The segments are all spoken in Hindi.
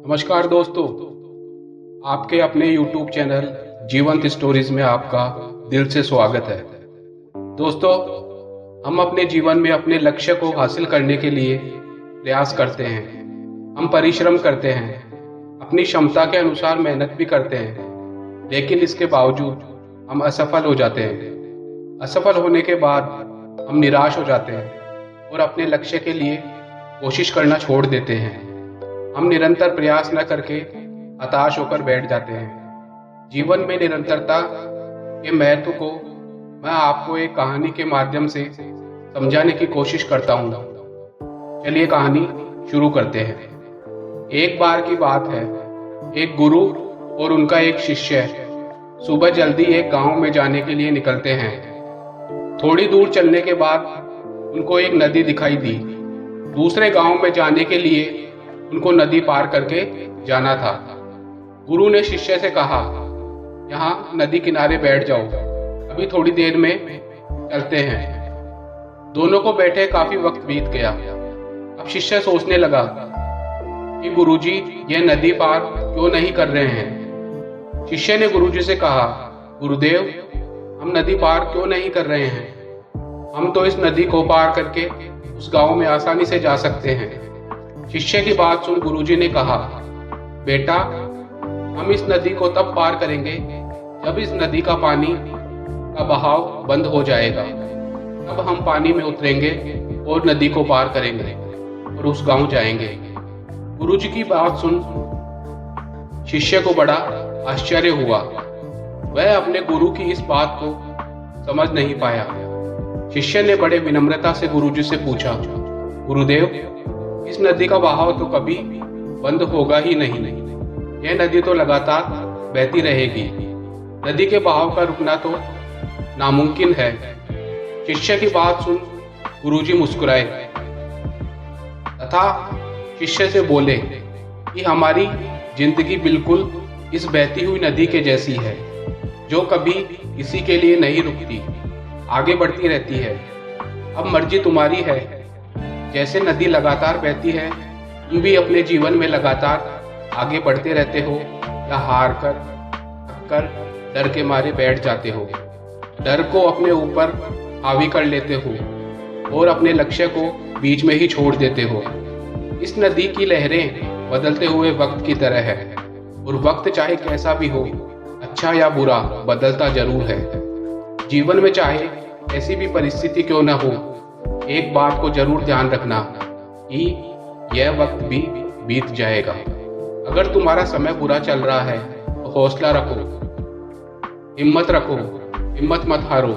नमस्कार दोस्तों, आपके अपने YouTube चैनल जीवंत स्टोरीज में आपका दिल से स्वागत है। दोस्तों, हम अपने जीवन में अपने लक्ष्य को हासिल करने के लिए प्रयास करते हैं। हम परिश्रम करते हैं, अपनी क्षमता के अनुसार मेहनत भी करते हैं, लेकिन इसके बावजूद हम असफल हो जाते हैं। असफल होने के बाद हम निराश हो जाते हैं और अपने लक्ष्य के लिए कोशिश करना छोड़ देते हैं। हम निरंतर प्रयास न करके हताश होकर बैठ जाते हैं। जीवन में निरंतरता के महत्व को मैं आपको एक कहानी के माध्यम से समझाने की कोशिश करता हूँ। चलिए कहानी शुरू करते हैं। एक बार की बात है, एक गुरु और उनका एक शिष्य सुबह जल्दी एक गांव में जाने के लिए निकलते हैं। थोड़ी दूर चलने के बाद उनको एक नदी दिखाई दी। दूसरे गांव में जाने के लिए उनको नदी पार करके जाना था। गुरु ने शिष्य से कहा, यहाँ नदी किनारे बैठ जाओ, अभी थोड़ी देर में चलते हैं। दोनों को बैठे काफी वक्त बीत गया। अब शिष्य सोचने लगा कि गुरुजी यह नदी पार क्यों नहीं कर रहे हैं। शिष्य ने गुरुजी से कहा, गुरुदेव, हम नदी पार क्यों नहीं कर रहे हैं? हम तो इस नदी को पार करके उस गांव में आसानी से जा सकते हैं। शिष्य की बात सुन गुरुजी ने कहा, बेटा, हम इस नदी को तब पार करेंगे जब इस नदी का पानी का बहाव बंद हो जाएगा। तब हम पानी में उतरेंगे और नदी को पार करेंगे और उस गांव जाएंगे। गुरुजी की बात सुन शिष्य को बड़ा आश्चर्य हुआ। वह अपने गुरु की इस बात को समझ नहीं पाया। शिष्य ने बड़े विनम्रता से गुरुजी से पूछा, गुरुदेव, इस नदी का बहाव तो कभी बंद होगा ही नहीं। यह नदी तो लगातार बहती रहेगी। नदी के बहाव का रुकना तो नामुमकिन है। शिष्य की बात सुन गुरुजी मुस्कुराए तथा शिष्य से बोले कि हमारी जिंदगी बिल्कुल इस बहती हुई नदी के जैसी है, जो कभी किसी के लिए नहीं रुकती, आगे बढ़ती रहती है। अब मर्जी तुम्हारी है। जैसे नदी लगातार बहती है, तुम भी अपने जीवन में लगातार आगे बढ़ते रहते हो या हार कर थक कर डर के मारे बैठ जाते हो। डर को अपने ऊपर हावी कर लेते हो और अपने लक्ष्य को बीच में ही छोड़ देते हो। इस नदी की लहरें बदलते हुए वक्त की तरह है और वक्त चाहे कैसा भी हो, अच्छा या बुरा, बदलता जरूर है। जीवन में चाहे ऐसी भी परिस्थिति क्यों न हो, एक बात को जरूर ध्यान रखना कि यह वक्त भी बीत जाएगा। अगर तुम्हारा समय बुरा चल रहा है तो हौसला रखो, हिम्मत रखो, हिम्मत मत हारो।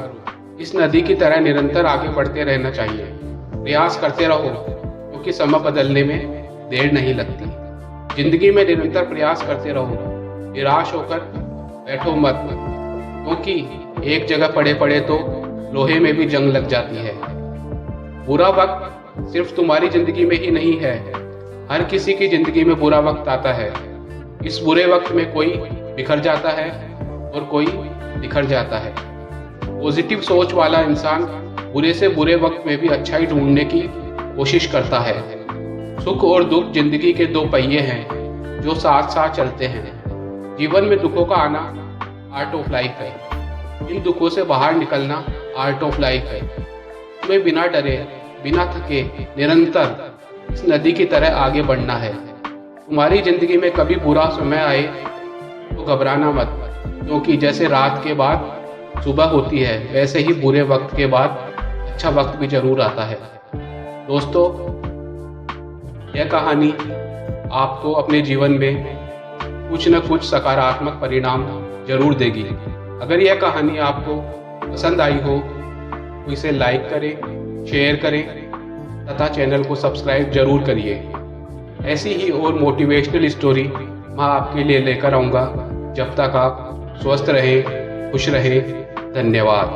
इस नदी की तरह निरंतर आगे बढ़ते रहना चाहिए। प्रयास करते रहो, क्योंकि समय बदलने में देर नहीं लगती। जिंदगी में निरंतर प्रयास करते रहो, निराश होकर बैठो मत, क्योंकि एक जगह पड़े पड़े तो लोहे में भी जंग लग जाती है। बुरा वक्त सिर्फ तुम्हारी जिंदगी में ही नहीं है, हर किसी की जिंदगी में बुरा वक्त आता है। इस बुरे वक्त में कोई बिखर जाता है और कोई निखर जाता है। पॉजिटिव सोच वाला इंसान बुरे से बुरे वक्त में भी अच्छाई ढूंढने की कोशिश करता है। सुख और दुख जिंदगी के दो पहिए हैं जो साथ साथ चलते हैं। जीवन में दुखों का आना आर्ट ऑफ लाइफ है। इन दुखों से बाहर निकलना आर्ट ऑफ लाइफ है। तुम्हें बिना डरे, बिना थके, निरंतर इस नदी की तरह आगे बढ़ना है। तुम्हारी जिंदगी में कभी बुरा समय आए तो घबराना मत, क्योंकि जैसे रात के बाद सुबह होती है, वैसे ही बुरे वक्त के बाद अच्छा वक्त भी जरूर आता है। दोस्तों, यह कहानी आपको अपने जीवन में कुछ न कुछ सकारात्मक परिणाम जरूर देगी। अगर यह कहानी आपको पसंद आई हो तो इसे लाइक करें, शेयर करें तथा चैनल को सब्सक्राइब जरूर करिए। ऐसी ही और मोटिवेशनल स्टोरी मैं आपके लिए लेकर आऊँगा। जब तक आप स्वस्थ रहें, खुश रहें। धन्यवाद।